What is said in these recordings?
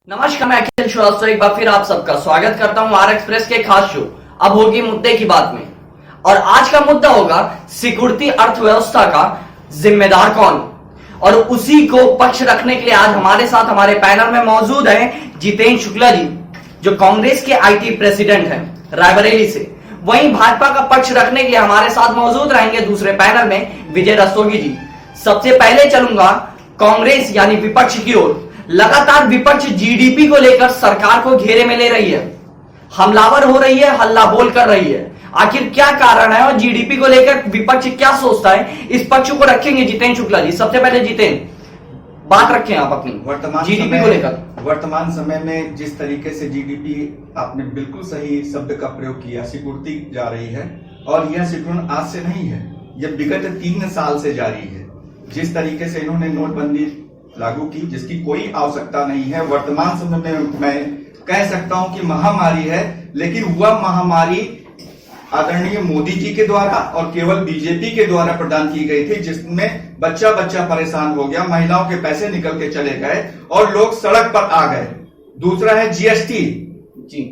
नमस्कार, मैं अखिल श्रीवास्तव एक बार फिर आप सबका स्वागत करता हूं आर एक्सप्रेस के खास शो अब होगी मुद्दे की बात में। और आज का मुद्दा होगा सिकुड़ती अर्थव्यवस्था का जिम्मेदार कौन। और उसी को पक्ष रखने के लिए आज हमारे साथ हमारे पैनल में मौजूद हैं जितेंद्र शुक्ला जी, जो कांग्रेस के आईटी प्रेसिडेंट हैं रायबरेली से। वहीं भाजपा का पक्ष रखने के लिए हमारे साथ मौजूद रहेंगे दूसरे पैनल में विजय रस्तोगी जी। सबसे पहले चलूंगा कांग्रेस यानी विपक्ष की ओर। लगातार विपक्ष जीडीपी को लेकर सरकार को घेरे में ले रही है, हमलावर हो रही है, हल्ला बोल कर रही है। आखिर क्या कारण है और जीडीपी को लेकर विपक्ष क्या सोचता है, इस पक्ष को रखेंगे जितेंद्र शुक्ला जी। सबसे पहले जितेंद्र, बात रखें आप अपनी जीडीपी को लेकर। वर्तमान समय में जिस तरीके से जीडीपी, आपने बिल्कुल सही शब्द का प्रयोग किया, सिकुड़ती जा रही है। और यह सिकुड़न आज से नहीं है, यह विगत 3 साल से जारी है। जिस तरीके से इन्होंने नोटबंदी लागू की, जिसकी कोई आवश्यकता नहीं है, वर्तमान समय में मैं कह सकता हूं कि महामारी है, लेकिन वह महामारी आदरणीय मोदी जी के द्वारा और केवल बीजेपी के द्वारा प्रदान की गई थी, जिसमें बच्चा बच्चा परेशान हो गया, महिलाओं के पैसे निकल के चले गए और लोग सड़क पर आ गए। दूसरा है जीएसटी जी,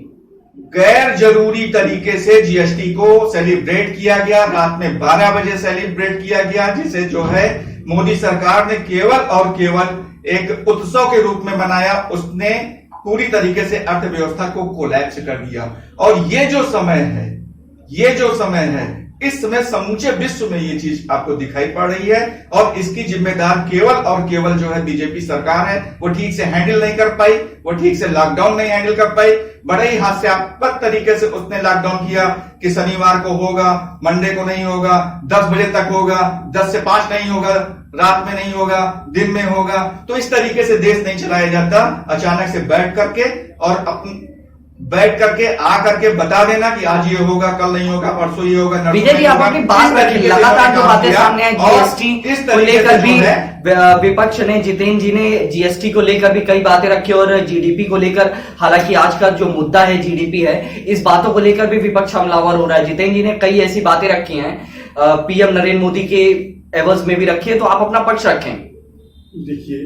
गैर जरूरी तरीके से जीएसटी को सेलिब्रेट किया गया, रात में 12 बजे सेलिब्रेट किया गया, जिसे जो है मोदी सरकार ने केवल और केवल एक उत्सव के रूप में बनाया। उसने पूरी तरीके से अर्थव्यवस्था को कोलैप्स कर दिया। और ये जो समय है, इस समय समूचे विश्व में ये चीज आपको दिखाई पड़ रही है। और इसकी जिम्मेदार केवल और केवल जो है बीजेपी सरकार है। वो ठीक से हैंडल नहीं कर पाई, वो ठीक से लॉकडाउन नहीं हैंडल कर पाई। बड़े ही हास्यास्पद तरीके से उसने लॉकडाउन किया कि शनिवार को होगा, मंडे को नहीं होगा, 10 बजे तक होगा, 10 से 5 नहीं होगा, रात में नहीं होगा, दिन में होगा। तो इस तरीके से देश नहीं चलाया जाता। अचानक से बैठ करके आ करके बता देना कि आज ये होगा, कल नहीं होगा, परसों ये होगा। विजय जी, आप अपनी बात रखिए। लगातार जो बातें सामने आई, जीएसटी को लेकर भी विपक्ष ने, जितेंद्र जी ने जीएसटी को लेकर भी कई बातें रखी और जीडीपी को लेकर, हालांकि आज का जो मुद्दा है जीडीपी है, इस बातों को लेकर भी विपक्ष हमलावर हो रहा है। जितेंद्र जी ने कई ऐसी बातें रखी हैं, पीएम नरेंद्र मोदी के एवज में भी रखी है, तो आप अपना पक्ष रखें। देखिए,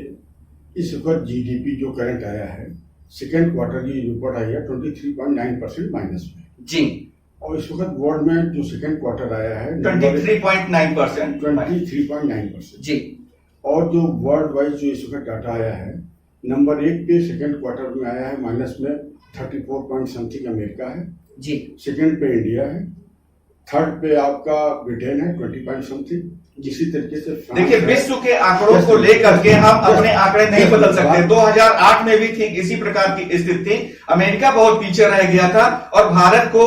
इस वक्त जीडीपी जो करंट आया है, सेकेंड क्वार्टर की रिपोर्ट आई है 23.9% माइनस में जी। और इस वक्त वर्ल्ड में जो सेकेंड क्वार्टर आया है 23.9% जी। और जो वर्ल्ड वाइज जो इस वक्त डाटा आया है, नंबर 1 पे सेकेंड क्वार्टर में आया है माइनस में 34 पॉइंट समथिंग अमेरिका है जी, सेकेंड पे इंडिया है, थर्ड पे आपका ब्रिटेन है 20 पॉइंट समथिंग। जिसी तरीके से देखिए, विश्व के आंकड़ों को लेकर के हम अपने आंकड़े नहीं बदल सकते। 2008 में भी ठीक इसी प्रकार की स्थिति थी, अमेरिका बहुत पीछे रह गया था। और भारत को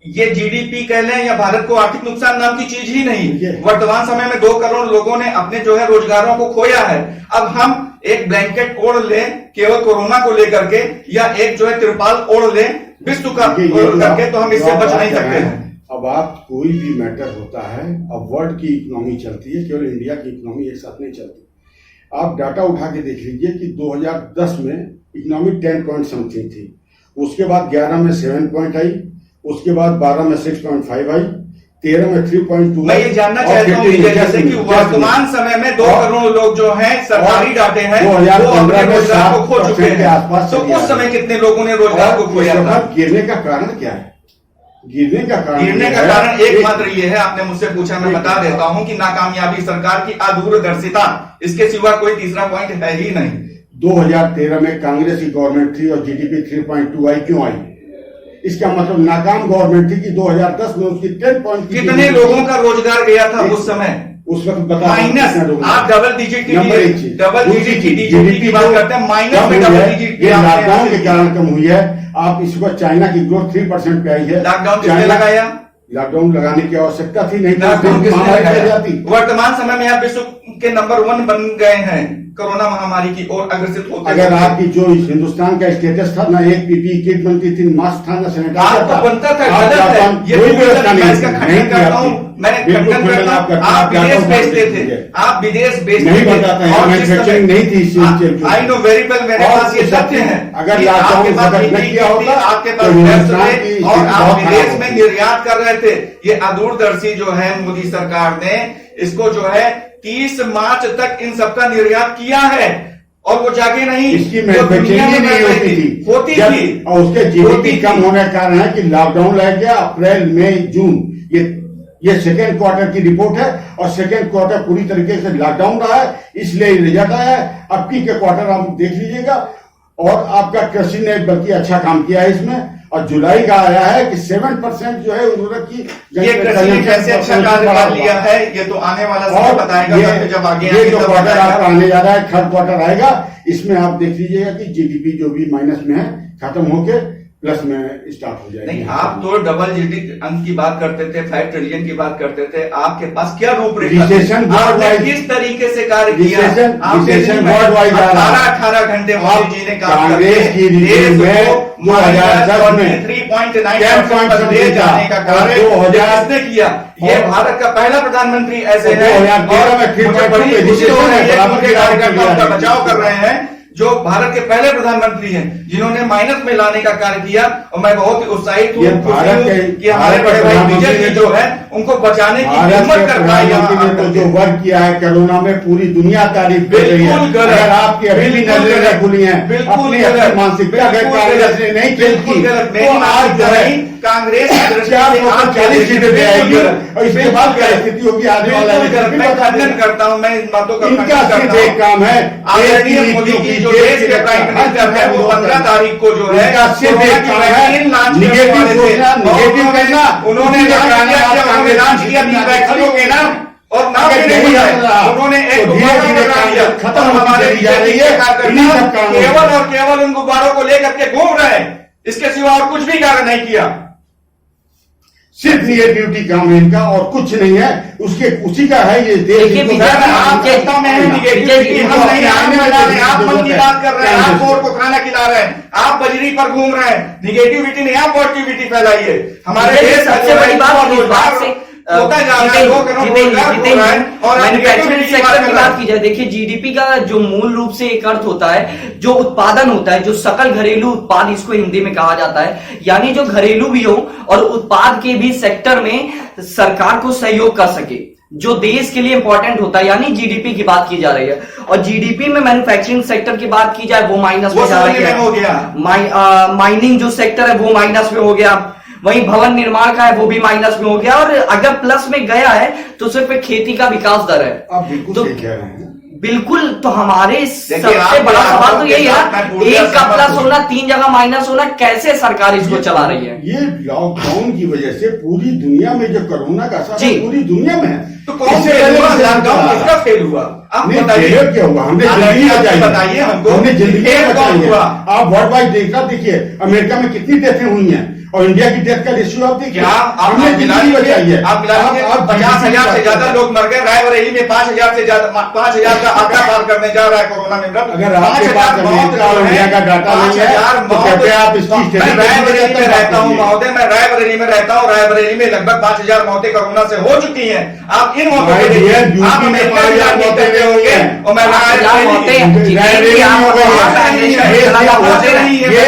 ये जीडीपी कह लें या भारत को आर्थिक नुकसान नाम की चीज ही नहीं। वर्तमान समय में 2 करोड़ लोगों ने अपने जो है रोजगारों को खोया है। अब हम एक ब्लैंकेट ओढ़ लें केवल कोरोना को लेकर के, या एक जो है तिरपाल ओढ़ लें विश्व का करके, तो हम इससे बच नहीं सकते हैं। अब आप कोई भी मैटर होता है, अब वर्ल्ड की इकोनॉमी चलती है, केवल इंडिया की इकोनॉमी एक साथ नहीं चलती। आप डाटा उठा के देख लीजिए कि 2010 में इकोनॉमी 10 पॉइंट समथिंग थी, उसके बाद 11 में 7 पॉइंट आई, उसके बाद 12 में 6.5 आई, 13 में 3.2। मैं ये जानना चाहता हूँ जैसे कि वर्तमान समय में 2 करोड़ लोग जो हैं सरकारी डाटे हैं, वो अपने रोजगार को खो चुके हैं। तो उस समय कितने लोगों ने रोजगार को खोया था? गिरने का कारण क्या है? गिरने का कारण एकमात्र ये है, आपने मुझसे पूछा, मैं बता देता हूं कि नाकामयाबी सरकार की अदूरदर्शिता, इसके सिवा कोई तीसरा पॉइंट है ही नहीं। 2013 में कांग्रेस की गवर्नमेंट थी और जीडीपी 3.2 आई, क्यों आई? इसका मतलब नाकाम गवर्नमेंट थी कि 2010 में उसकी 10 पॉइंट। कितने लोगों का रोजगार गया था उस समय? उस वक्त बता, माइनस। आप डबल डिजिट की जीडीपी की बात करते हैं, माइनस में डबल डिजिट लॉकडाउन के कारण कम हुई है। आप इस वक्त चाइना की ग्रोथ 3% पे आई है। लॉकडाउन किसने लगाया? लॉकडाउन लगाने की आवश्यकता थी नहीं, वर्तमान समय में आप विश्व के नंबर 1 बन गए हैं कोरोना महामारी की ओर अग्रसित होते। अगर आपकी जो हिंदुस्तान का स्टेटस था ना, एक पीपीई किट बनती थी, मास्क था ना, सैनिटाइजर था, बनता था। मैंने खंडन करता हूं, आप विदेश भेजते थे, आप विदेश भेजते थे, मैन्युफैक्चरिंग नहीं थी। आई नो वेरी वेल, मेरे पास ये तथ्य है। अगर आपके पास आपके पास और आप विदेश में निर्यात कर रहे थे। ये अदूरदर्शी जो है मोदी सरकार ने, इसको जो है 30 मार्च तक इन सबका निर्यात किया है। और वो जाके नहीं, इसकी जो दुनिया मैन्युफैक्चरिंग में नहीं बढ़ होती रही थी, होती जब- थी और उसके होती जीडीपी थी। कम होने का कारण है कि लॉकडाउन लग गया। अप्रैल मई जून ये सेकेंड क्वार्टर की रिपोर्ट है और सेकेंड क्वार्टर पूरी तरीके से लॉकडाउन रहा है, इसलिए रिजल्ट आया है। अब की के क्वार्टर आप देख लीजिएगा और आपका कृषि ने बल्कि अच्छा काम किया है इसमें। और जुलाई का आया है कि 7% जो है उर्वरक की ये कृषि ने कैसे अच्छा कार्य कर लिया है, ये तो आने वाला समय बताएगा। जब आगे ये जो क्वार्टर आपका आने जा रहा है, थर्ड क्वार्टर आएगा, इसमें आप देख लीजिएगा कि जीडीपी जो भी माइनस में है खत्म होके प्लस में स्टार्ट हो जाएगी। नहीं, आप तो डबल डिजिट अंक की बात करते थे, 5 ट्रिलियन की बात करते थे। आपके पास क्या रूपरेखा थी? आपने किस तरीके से कार्य किया? आपने 18 घंटे मोदी जी ने काम कांग्रेस की रिपोर्ट में 2010 में 3.9% ले जाने का कार्य किसने किया? ये भारत का पहला प्रधानमंत्री ऐसे है, और मुझे बड़ी खुशी हो रही है कि उनके कार्यकर्ताओं का बचाव कर रहे हैं जो भारत के पहले प्रधानमंत्री हैं जिन्होंने माइनस में लाने का कार्य किया। और मैं बहुत ही उत्साहित हूँ कि हमारे बड़े भाई विजय जी जो है उनको बचाने की हिम्मत कर पाए। तो जो वर्क किया है कोरोना में पूरी दुनिया तारीफ कर रही है। अगर आपकी अभी भी नजरें खुली हैं, अपनी अपनी मानसिकता अगर कांग्रेस ने नहीं खेल की तो आज जो है कांग्रेस 40 सीटें पे आएगी और इसके बाद क्या स्थिति होगी आने वाला इलेक्शन। मैं खंडन करता हूँ, मैं इन बातों का इनका सिर्फ एक काम है, आदरणीय मोदी जी जो देश के प्राइम मिनिस्टर है वो 15 तारीख को जो है सिर्फ एक काम है निगेटिव सोचना, निगेटिव कहना। उन्होंने लॉन्च किया 3 वैक्सीनों के नाम और नाम भी नहीं है। उन्होंने एक गुब्बारा खत्म हमारे बीजेपी के कार्यकर्ता केवल और केवल उन गुब्बारों को लेकर के घूम रहे हैं, इसके सिवा और कुछ भी कार्य नहीं किया। सिर्फ निगेटिविटी काम है इनका और कुछ नहीं है। उसके उसी का है ये देश। आप सत्ता में है, निगेटिविटी हम नहीं, आप मन की बात कर रहे हैं, आप वोट को खाना खिला रहे हैं, आप बजरी पर घूम रहे हैं। निगेटिविटी नहीं, आप पॉजिटिविटी फैलाइए। हमारे देश सबसे बड़ी बात होता जा रहा है, और मैन्युफैक्चरिंग सेक्टर की बात की जाए, देखिए जीडीपी का जो मूल रूप से एक अर्थ होता है जो उत्पादन होता है, जो सकल घरेलू उत्पाद इसको हिंदी में कहा जाता है, यानी जो घरेलू भी हो और उत्पाद के भी सेक्टर में सरकार को सहयोग कर सके, जो देश के लिए इंपॉर्टेंट होता है, यानी जीडीपी की बात की जा रही है। और जीडीपी में मैन्युफैक्चरिंग सेक्टर की बात की जाए वो माइनस में जा रही है। माइनिंग जो सेक्टर है वो माइनस में हो गया, वहीं भवन निर्माण का है वो भी माइनस में हो गया, और अगर प्लस में गया है तो सिर्फ खेती का विकास दर है। आप बिल्कुल तो सही कह रहे हैं। बिल्कुल, तो हमारे सबसे बड़ा सवाल तो यही है, एक का प्लस होना 3 जगह माइनस होना, कैसे सरकार इसको चला रही है? ये लॉकडाउन की वजह से पूरी दुनिया में जो कोरोना का असर है पूरी दुनिया में है। तो कौन से लॉकडाउन किसका फेल हुआ? आप बताइए क्या हुआ? हमने जिंदगी बताइए हमको, हमने जिंदगी बचाई हुआ। आप वर्ल्ड वाइड देखना, देखिए अमेरिका में कितनी डेथें हुई हैं और इंडिया की डेथ का रेशियो आप देखिए। हमने जिंदगी बचाई है। आप 50,000 से ज्यादा लोग मर गए। रायबरेली में 5,000 से ज्यादा 5,000 का आंकड़ा पार करने जा रहा है कोरोना में। अगर आपके पास अमेरिका और इंडिया का डाटा नहीं है तो कृपया आप इसकी रायबरेली में रहता हूँ महोदय, मैं रायबरेली में रहता हूँ। रायबरेली में लगभग 5,000 मौतें कोरोना से हो चुकी हैं। आप इन मौतों को देखिए, आप अमेरिका में मौतें होंगे और मैं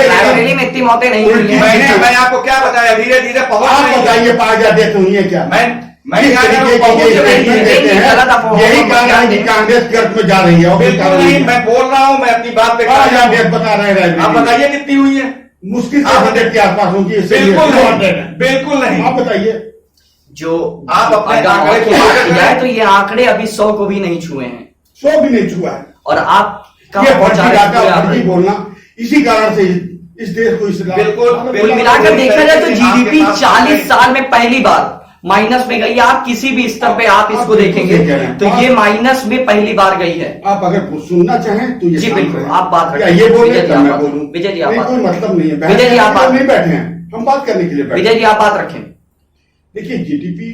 रायबरेली में इतनी मौतें नहीं हुई हैं। मैं आपको क्या बताया, धीरे धीरे पहुंच आप बताइए 5,000 डेथ हुई है क्या? यही कारण है कि कांग्रेस गर्त में जा रही है। बिल्कुल नहीं, मैं बोल रहा हूँ, मैं अपनी बात पे 5,000 डेथ बता रहे हैं। आप बताइए कितनी हुई है? मुश्किल से 100 के आसपास होगी। बिल्कुल नहीं। आप बताइए। जो आप अपने आंकड़े की बात की जाए तो ये आंकड़े अभी 100 को भी नहीं छुए हैं। 100 भी नहीं छुआ है। और आप फर्जी बोलना इसी कारण से इस देश को बिल्कुल कुल मिलाकर देखा जाए तो जीडीपी 40 साल में पहली बार माइनस में गई। आप किसी भी स्तर पे आप इसको देखेंगे तो ये माइनस में पहली बार गई है। आप अगर सुनना चाहें तो ये जी बिल्कुल, आप बात रखें। ये बोल रहे मैं बोलूं? विजय जी आप कोई मतलब नहीं है। विजय जी आप नहीं बैठे हैं, हम बात करने के लिए बैठे। विजय जी आप बात रखें। देखिए जीडीपी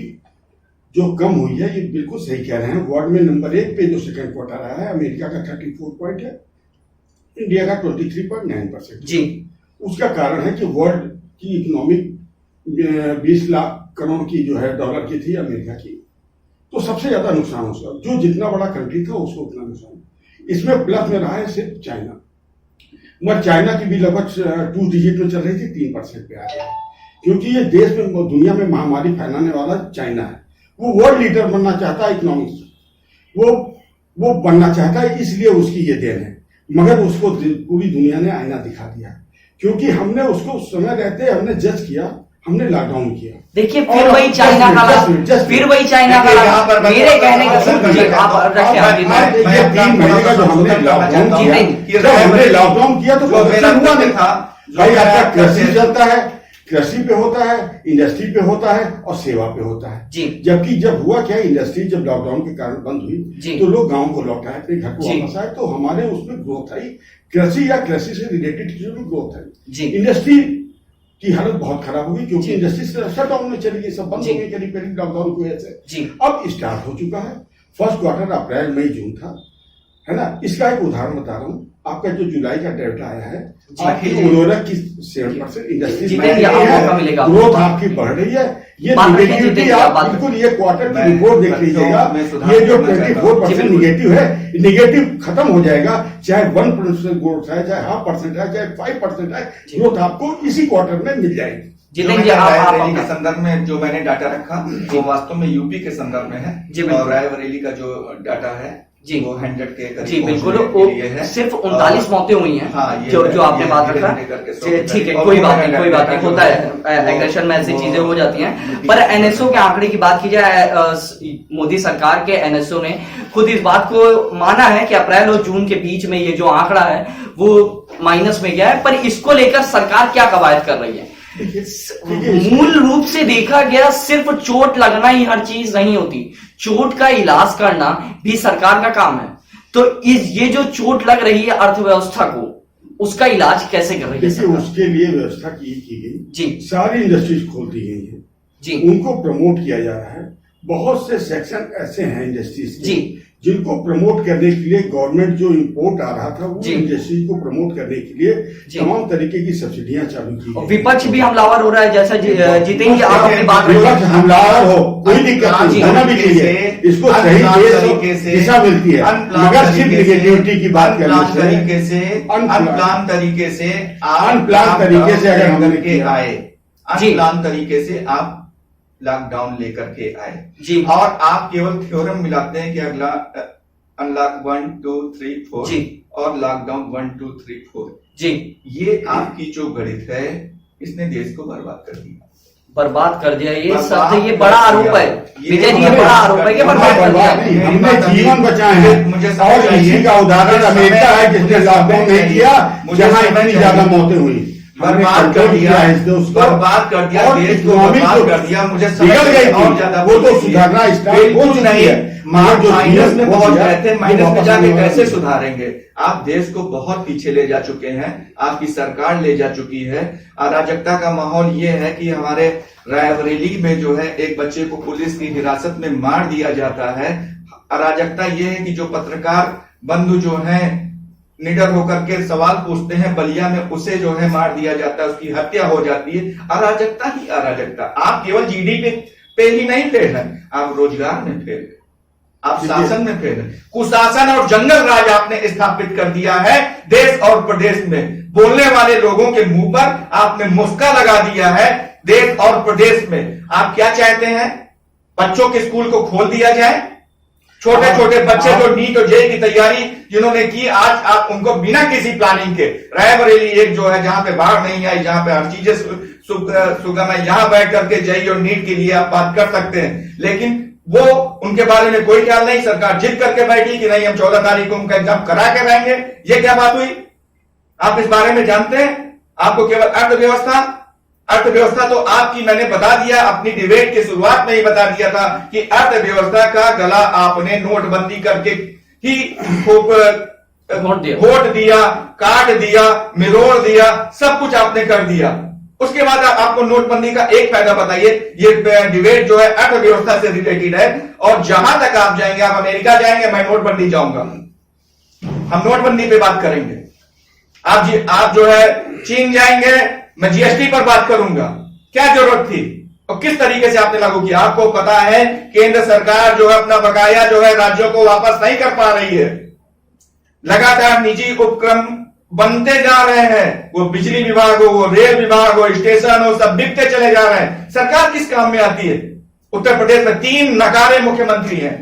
जो कम हुई है ये बिल्कुल सही कह रहे हैं। वर्ल्ड में नंबर 1 पे जो सेकंड क्वार्टर आया है अमेरिका का 34 पॉइंट है, इंडिया का 23.9%। जी, उसका कारण है कि वर्ल्ड की इकोनॉमी 20 लाख करोड़ की जो है डॉलर की थी अमेरिका की, तो सबसे ज्यादा नुकसान उसका, जो जितना बड़ा कंट्री था उसको उतना नुकसान। इसमें प्लस में रहा है सिर्फ चाइना, मगर चाइना की भी लगभग 2 डिजिट में चल रही थी, 3% पे आ गया, क्योंकि ये देश में दुनिया में महामारी फैलाने वाला चाइना है। वो वर्ल्ड लीडर बनना चाहता है इकोनॉमिक्स, वो बनना चाहता है, इसलिए उसकी ये देन है। मगर उसको पूरी दुनिया ने आईना दिखा दिया, क्योंकि हमने उसको उस समय रहते हमने जज किया, हमने लॉकडाउन किया। देखिए फिर वही चाइना का फिर वही चाइना का मेरे कहने का आप रखें, ये 3 महीने का जो हमने लॉकडाउन किया तो प्रोडक्शन हुआ नहीं था भाई। आपका कृषि चलता है, कृषि पे होता है, इंडस्ट्री पे होता है और सेवा पे होता है जी। जबकि जब हुआ क्या, इंडस्ट्री जब लॉकडाउन के कारण बंद हुई तो लोग गांव को लौट आए, अपने घर को वापस आए, तो हमारे उसमें ग्रोथ आई, कृषि या कृषि से रिलेटेड चीजों में ग्रोथ आई। इंडस्ट्री की हालत बहुत खराब हुई क्योंकि इंडस्ट्री शट डाउन में चली गई, सब बंद हो गई करीब करीब लॉकडाउन की वजह से। अब स्टार्ट हो चुका है, फर्स्ट क्वार्टर अप्रैल मई जून था, है ना। इसका एक उदाहरण बता रहा हूँ, आपका जो जुलाई का डेटा आया है, आपकी उर्वरक की 7% इंडस्ट्री ग्रोथ आपकी बढ़ रही है। ये निगेटिविटी आप बिल्कुल ये क्वार्टर की रिपोर्ट देख लीजिएगा, ये जो 24% निगेटिव है, निगेटिव खत्म हो जाएगा, चाहे 1% ग्रोथ है, चाहे 0.5% है, चाहे 5% है, ग्रोथ आपको इसी क्वार्टर में मिल जाएगी। रायबरेली के संदर्भ में जो मैंने डाटा रखा वो वास्तव में यूपी के संदर्भ में है, और रायबरेली का जो डाटा है जी वो 100 के करीब जी बिल्कुल, वो सिर्फ 39 मौतें हुई हैं। हाँ, जो आपने बात रखा, ठीक है, कोई बात नहीं, होता है एग्रेशन में ऐसी चीजें हो जाती हैं। पर एनएसओ के आंकड़े की बात की जाए, मोदी सरकार के एनएसओ ने खुद इस बात को माना है कि अप्रैल और जून के बीच में ये जो आंकड़ा है वो माइनस में गया है। पर इसको लेकर सरकार क्या कवायद कर रही है? मूल रूप से देखा गया सिर्फ चोट लगना ही हर चीज नहीं होती, चोट का इलाज करना भी सरकार का काम है। तो ये जो चोट लग रही है अर्थव्यवस्था को, उसका इलाज कैसे कर रही है? उसके लिए व्यवस्था की गई जी, सारी इंडस्ट्रीज खोल दी गई है जी, उनको प्रमोट किया जा रहा है। बहुत से सेक्शन ऐसे हैं इंडस्ट्रीज जी जिनको प्रमोट करने के लिए गवर्नमेंट जो इंपोर्ट आ रहा था वो इंडस्ट्री को प्रमोट करने के लिए तमाम तरीके की सब्सिडियां चालू की गई। विपक्ष भी हमलावर हो रहा है, जैसा जीतेंगे आप अपनी बात, विपक्ष हमलावर हो कोई दिक्कत नहीं, होना भी चाहिए, इसको सही तरीके से दिशा मिलती है, मगर सिर्फ निगेटिविटी की बात करने से, अनप्लान तरीके से अगर हमने आए, अनप्लान तरीके से आप लॉकडाउन लेकर के आए जी, और आप केवल थ्योरम मिलाते हैं कि अगला अनलॉक 1 2 3 4 जी, और लॉकडाउन 1 2 3 4 जी। ये आपकी जो गणित है इसने देश को बर्बाद कर दिया, बर्बाद कर दिया। ये सब ये बड़ा आरोप है विजय जी, ये बड़ा आरोप है कि बर्बाद कर दिया। हमने जीवन बचाए हैं, मुझे और इसी का उदाहरण अमेरिका है जिसने लॉकडाउन नहीं किया, जहां इतनी ज्यादा मौतें हुई। बर्बाद कर दिया, बर्बाद कर दिया, देश को बर्बाद कर दिया। मुझे समझ गई और ज्यादा वो तो सुधारना स्टार्ट हो चुकी है, माइनस में पहुंच गए थे, माइनस में जाके कैसे सुधारेंगे? आप देश को बहुत पीछे ले जा चुके हैं, आपकी सरकार ले जा चुकी है। अराजकता का माहौल ये है कि हमारे रायबरेली में जो है एक बच्चे को पुलिस की हिरासत में मार दिया जाता है। अराजकता ये है कि जो पत्रकार बंधु जो है निडर होकर के सवाल पूछते हैं, बलिया में उसे जो है मार दिया जाता है, उसकी हत्या हो जाती है। अराजकता ही अराजकता। आप केवल जीडीपी पे ही नहीं फेल है, आप रोजगार में फेल है, आप शासन में फेल है। कुशासन और जंगल राज आपने स्थापित कर दिया है देश और प्रदेश में। बोलने वाले लोगों के मुंह पर आपने मुस्का लगा दिया है देश और प्रदेश में। आप क्या चाहते हैं? बच्चों के स्कूल को खोल दिया जाए, छोटे छोटे बच्चे जो नीट और जेई की तैयारी जिन्होंने की, आज आप उनको बिना किसी प्लानिंग के, रायबरेली एक जो है जहां पे बाढ़ नहीं आई, जहां पे हर चीजें सुगम है, यहां बैठ करके जेई और नीट के लिए आप बात कर सकते हैं, लेकिन वो उनके बारे में कोई ख्याल नहीं। सरकार जिद करके बैठी कि नहीं हम 14 तारीख को उनका एग्जाम करा के रहेंगे। ये क्या बात हुई? आप इस बारे में जानते हैं? आपको केवल अर्थव्यवस्था तो आपकी, मैंने बता दिया अपनी डिबेट की शुरुआत में ही बता दिया था कि अर्थव्यवस्था का गला आपने नोटबंदी करके ही खूब वोट दिया, काट दिया, मिरोड़ दिया, सब कुछ आपने कर दिया। उसके बाद आपको नोटबंदी का एक फायदा बताइए। ये डिबेट जो है अर्थव्यवस्था से रिलेटेड है, और जहां तक आप जाएंगे, आप अमेरिका जाएंगे, मैं नोटबंदी जाऊंगा, हम नोटबंदी पे बात करेंगे। आप जो है चीन जाएंगे, मैं जीएसटी पर बात करूंगा। क्या जरूरत थी और किस तरीके से आपने लागू किया? आपको पता है केंद्र सरकार जो है अपना बकाया जो है राज्यों को वापस नहीं कर पा रही है। लगातार निजी उपक्रम बनते जा रहे हैं, वो बिजली विभाग हो, वो रेल विभाग हो, स्टेशन हो, सब बिकते चले जा रहे हैं। सरकार किस काम में आती है? उत्तर प्रदेश में 3 नकारे मुख्यमंत्री हैं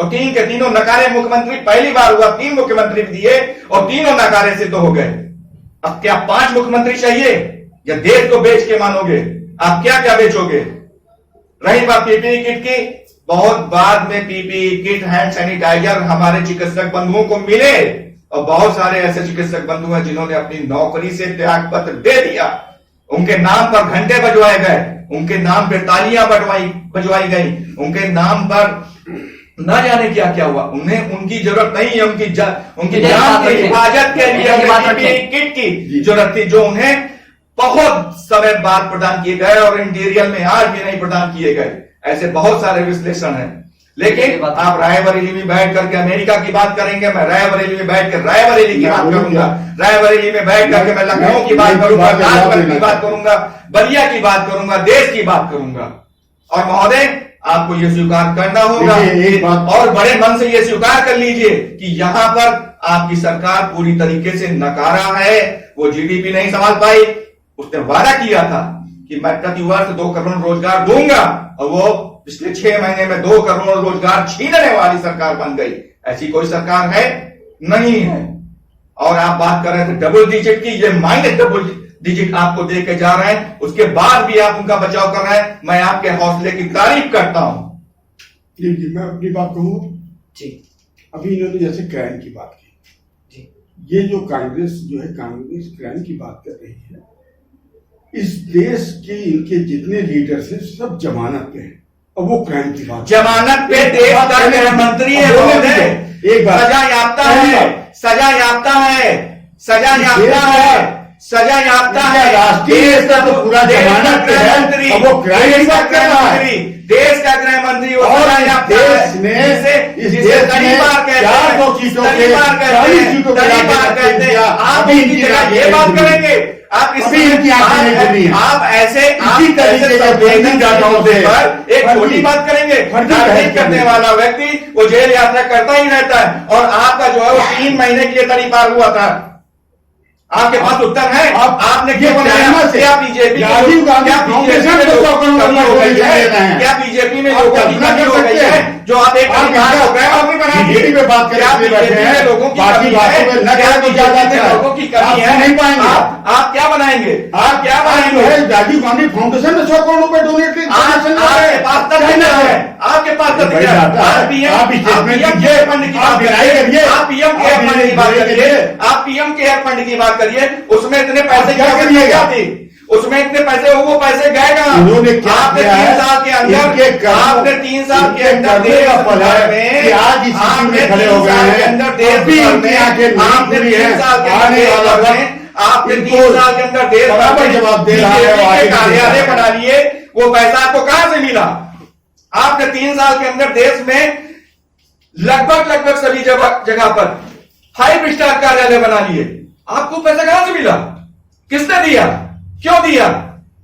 और तीन के तीनों नकारे मुख्यमंत्री, पहली बार हुआ 3 मुख्यमंत्री भी दिए और तीनों नकारे सिद्ध हो गए। अब क्या 5 मुख्यमंत्री चाहिए या देश को बेच के मानोगे? आप क्या क्या बेचोगे? रही बात पीपीई किट की, बहुत बाद में पीपीई किट, हैंड सैनिटाइजर हमारे चिकित्सक बंधुओं को मिले और बहुत सारे ऐसे चिकित्सक बंधु हैं जिन्होंने अपनी नौकरी से त्याग पत्र दे दिया। उनके नाम पर घंटे बजवाए गए, उनके नाम पर तालियां बजवाई गई, उनके नाम पर न जाने क्या क्या हुआ। उन्हें उनकी जरूरत नहीं है, उनकी जान की हिफाजत के लिए पीपीई किट की जरूरत थी, जो उन्हें बहुत समय बाद प्रदान किए गए और इंटीरियर में आज भी नहीं प्रदान किए गए। ऐसे बहुत सारे विश्लेषण हैं। लेकिन आप रायबरेली में बैठ करके अमेरिका की बात करेंगे, मैं रायबरेली में बैठ कर रायबरेली की बात करूंगा, रायबरेली में बैठ करके मैं लखनऊ की बात करूंगा, राजगढ़ की बात करूंगा, बलिया की बात करूंगा, देश की बात करूंगा। और महोदय, आपको यह स्वीकार करना होगा और बड़े मन से यह स्वीकार कर लीजिए कि यहां पर आपकी सरकार पूरी तरीके से नकारा है। वो जीडीपी नहीं संभाल पाई। उसने वादा किया था कि मैं प्रति वर्ष 2 करोड़ रोजगार दूंगा और वो पिछले 6 महीने में 2 करोड़ रोजगार छीनने वाली सरकार बन गई। ऐसी कोई सरकार है नहीं है। और आप बात कर रहे थे डबल डिजिट की, ये माइनस डबल डिजिट आपको दे के जा रहे हैं, उसके बाद भी आप उनका बचाव कर रहे हैं। मैं आपके हौसले की तारीफ करता हूं। जी, मैं अपनी बात कहूँ जी। अभी इन्होंने जैसे क्राइम की बात की जी, ये जो कांग्रेस क्राइम की बात कर रही है, इस देश के इनके जितने लीडर्स हैं सब जमानत पे हैं और वो क्राइम की बात, जमानत पे देश का गृह मंत्री है, एक बात, सजा याफ्ता है, सजा याफ्ता है, सजा याफ्ता है, सजा याफ्ता है, राष्ट्रीय स्तर पर पूरा जमानत पे है और वो क्राइम की बात कर रहा है। देश का गृह मंत्री और देश ने इस देश में 400 सीटों के 40 सीटों के आप इनकी जगह ये बात करेंगे? आप आप ऐसे इसी तरीके से एक छोटी बात करेंगे, राजनीति करने वाला व्यक्ति वो जेल यात्रा करता ही रहता है और आपका जो है वो 3 महीने के लिए तरीपार हुआ था। आपके पास उत्तर है? आपने क्यों बनाया? क्या बीजेपी क्या बीजेपी में लोगों की कमी हो गई है जो आप एक हो गए और बीजेपी में बात करें लोगों की कमी है, लोगों की कमी है, नहीं पाएंगे। आप क्या बनाएंगे? आप क्या बनाएंगे? राजीव गांधी फाउंडेशन में 100 करोड़ रुपए डोनेट किए। आपके पास तथ्य है, आपके पास तथ्य है। आप पीएम केयर फंड की बात करिए, आप पीएम केयर फंड की बात करिए, आप पीएम केयर फंड की बात करिए। उसमें इतने पैसे क्या थे? उसमें इतने पैसे, वो पैसे गए कहां? उन्होंने क्या आपने 3 साल के अंदर, आपने 3 साल के अंदर देश भर में, आपने 3 साल के अंदर देश भर में, आपने 3 साल के अंदर आपने 3 साल के अंदर देश भर में जवाब दे रहा है, कार्यालय बना लिए। वो पैसा आपको कहां से मिला? आपने 3 साल के अंदर देश में लगभग सभी जगह पर 5 स्टार कार्यालय बना लिए। आपको पैसा कहां से मिला? किसने दिया? क्यों दिया?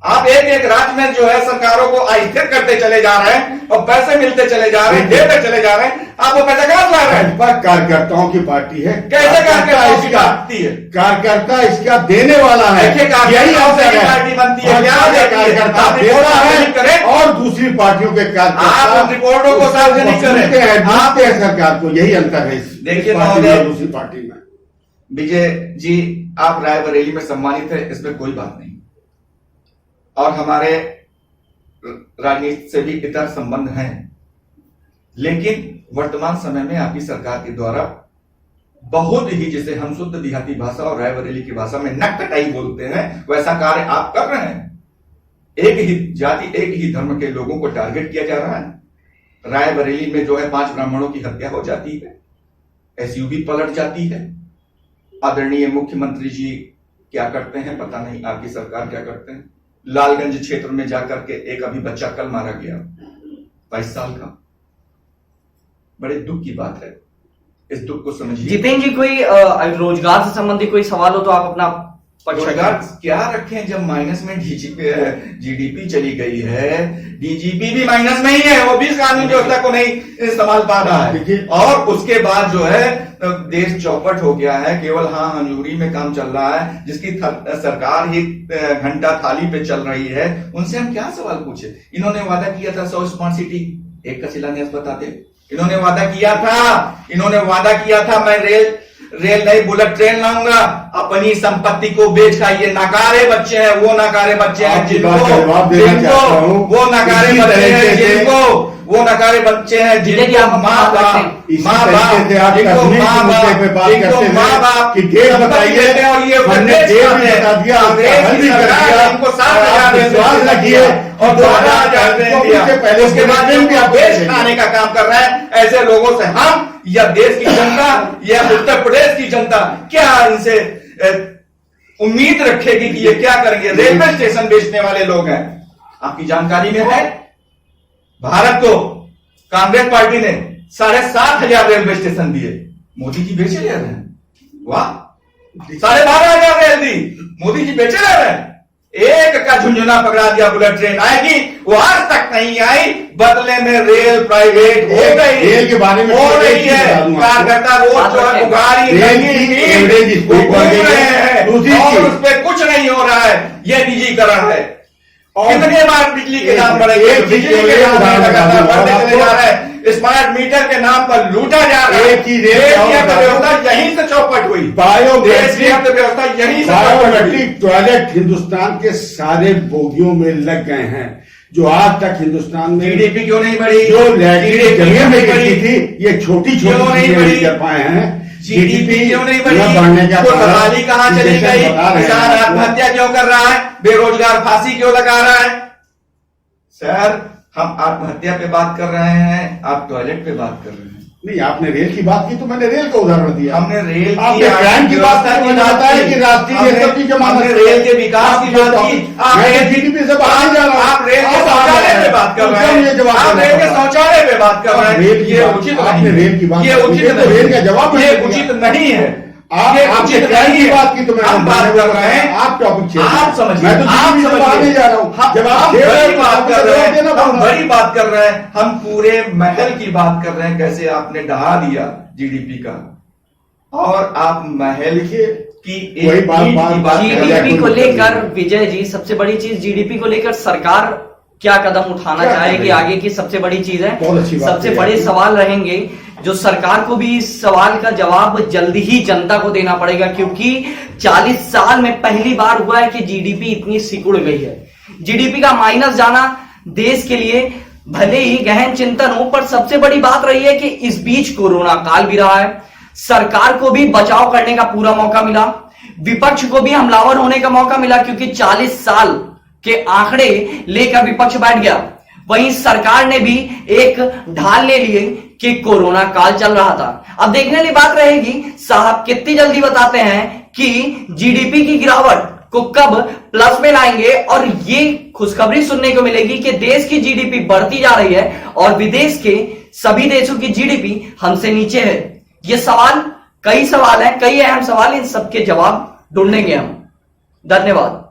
आप एक राज्य में जो है सरकारों को अस्थिर करते चले जा रहे हैं और पैसे मिलते चले जा रहे हैं, देते चले जा रहे हैं। आप वो पैसा कहां से ला रहे हैं? कार्यकर्ताओं की पार्टी है। कैसे कार्यकर्ताओं की पार्टी है? कार्यकर्ता इसका देने वाला है। यही पार्टी बनती है। कार्यकर्ता देता है और दूसरी पार्टियों के आप रिपोर्टों को सार्वजनिक करें। आप सरकार को, यही अंतर है देखिए दूसरी पार्टी में। विजय जी, आप रायबरेली में सम्मानित है, इसमें कोई बात नहीं, और हमारे राजनीति से भी इतर संबंध हैं। लेकिन वर्तमान समय में आपकी सरकार के द्वारा बहुत ही, जिसे हम शुद्ध देहाती भाषा और रायबरेली की भाषा में नक्कटाई बोलते हैं, वैसा कार्य आप कर रहे हैं। एक ही जाति, एक ही धर्म के लोगों को टारगेट किया जा रहा है। रायबरेली में जो है 5 ब्राह्मणों की हत्या हो जाती है, एसयूवी पलट जाती है। आदरणीय मुख्यमंत्री जी क्या करते हैं पता नहीं, आपकी सरकार क्या करते हैं। लालगंज क्षेत्र में जाकर के एक अभी बच्चा कल मारा गया, 22 साल का। बड़े दुख की बात है, इस दुख को समझिए। जितेंद्र जी, कोई रोजगार से संबंधित कोई सवाल हो तो आप अपना रोजगार क्या रखें जब माइनस में जीडीपी चली गई है। डीजीपी भी माइनस में ही है, वो भी कानूनी व्यवस्था को नहीं संभाल पा रहा है। और उसके बाद जो है देश चौपट हो गया है, केवल हाँ हजूरी में काम चल रहा है, जिसकी सरकार ही घंटा थाली पे चल रही है। उनसे हम क्या सवाल पूछे? इन्होंने वादा किया था 100 स्मार्ट सिटी, एक का शिलान्यास बताते, इन्होंने वादा किया था मैं रेल नहीं बुलेट ट्रेन लाऊंगा। अपनी संपत्ति को बेच का ये नकारे बच्चे हैं, वो नकारे बच्चे हैं जिनको वो नकारे बच्चे हैं जिनको वो नकारे बच्चे हैं जिनको माँ बाप कि डेट बताइए और ये हमने डेट भी बता दिया, इनको 7,000 रखिए और 2,000 पहले उसके बाद देश खाने का काम कर रहा है। ऐसे लोगों से हम या देश की जनता या उत्तर प्रदेश की जनता क्या इनसे उम्मीद रखेगी कि ये क्या करेंगे? रेलवे स्टेशन बेचने वाले लोग हैं। आपकी जानकारी में है भारत को कांग्रेस पार्टी ने 7,500 रेलवे स्टेशन दिए, मोदी जी बेचे ले रहे हैं। वाह, 12,500 रेल दी, मोदी जी बेचे ले रहे हैं। एक का झुंझुना पकड़ा दिया, बुलेट ट्रेन आएगी, वो आज तक नहीं आई। बदले में रेल प्राइवेट हो गई, रेल के बारे में हो रही है। कार्यकर्ता रोज जो है बुखारी और उस पर कुछ नहीं हो रहा है। ये निजीकरण है। कितने बार बिजली के नाम पर बिजली के नाम पर लगातार बढ़ते चले जा रहे हैं। स्मार्ट मीटर के नाम पर लूटा जा रहा है। अर्थव्यवस्था यहीं से चौपट हुई। देश की अर्थव्यवस्था यहीं से बायोमेट्रिक टॉयलेट हिंदुस्तान के सारे बोगियों में लग गए हैं, जो आज तक हिंदुस्तान में जीडीपी क्यों नहीं बढ़ी? जो लैट्रिन जमीन में गिरती थी, ये छोटी नहीं कर पाए हैं। जीडीपी क्यों नहीं बढ़ी? खुशहाली कहां चली गई? किसान आत्महत्या क्यों कर रहा है? बेरोजगार फांसी क्यों लगा रहा है? सर, हम आत्महत्या पे बात कर रहे हैं, आप टॉयलेट पे बात कर रहे हैं। नहीं, आपने रेल की बात की तो मैंने रेल का उदाहरण दिया। हमने रेल आपने क्राइम की बात की, मैंने बताया कि राष्ट्रीय हमने रेल के विकास की बात की। आप जीडीपी से बाहर जा रहा हूं। आप रेल के शौचालय पे बात कर रहे हैं। आप रेल के शौचालय पे बात कर रहे हैं। ये उचित आपने रेल की बात, ये उचित रेल का जवाब ये उचित नहीं है। आपने क्राइम की बात की तो मैं हम बात कर रहे हैं। आप टॉपिक आप समझिए, मैं तो आप समझने जा रहा हूँ। जब आप बड़ी बात कर रहे हैं, हम बड़ी बात कर रहे हैं, हम पूरे महल की बात कर रहे हैं। कैसे आपने ढहा दिया जीडीपी का, और आप महल की जीडीपी को लेकर विजय जी, सबसे बड़ी चीज जीडीपी को लेकर सरकार क्या कदम उठाना चाहेगी आगे की सबसे बड़ी चीज है। सबसे बड़े सवाल रहेंगे जो सरकार को भी इस सवाल का जवाब जल्दी ही जनता को देना पड़ेगा, क्योंकि 40 साल में पहली बार हुआ है कि जीडीपी इतनी सिकुड़ गई है। जीडीपी का माइनस जाना देश के लिए भले ही गहन चिंतन हो, पर सबसे बड़ी बात रही है कि इस बीच कोरोना काल भी रहा है। सरकार को भी बचाव करने का पूरा मौका मिला, विपक्ष को भी हमलावर होने का मौका मिला, क्योंकक 40 साल के आंकड़े लेकर विपक्ष बैठ गया। वहीं सरकार ने भी एक ढाल ले लिए कि कोरोना काल चल रहा था। अब देखने की बात रहेगी साहब कितनी जल्दी बताते हैं कि जीडीपी की गिरावट को कब प्लस में लाएंगे, और ये खुशखबरी सुनने को मिलेगी कि देश की जीडीपी बढ़ती जा रही है और विदेश के सभी देशों की जीडीपी हमसे नीचे है। ये सवाल, कई सवाल हैं, कई अहम सवाल, इन सबके जवाब ढूंढेंगे हम। धन्यवाद।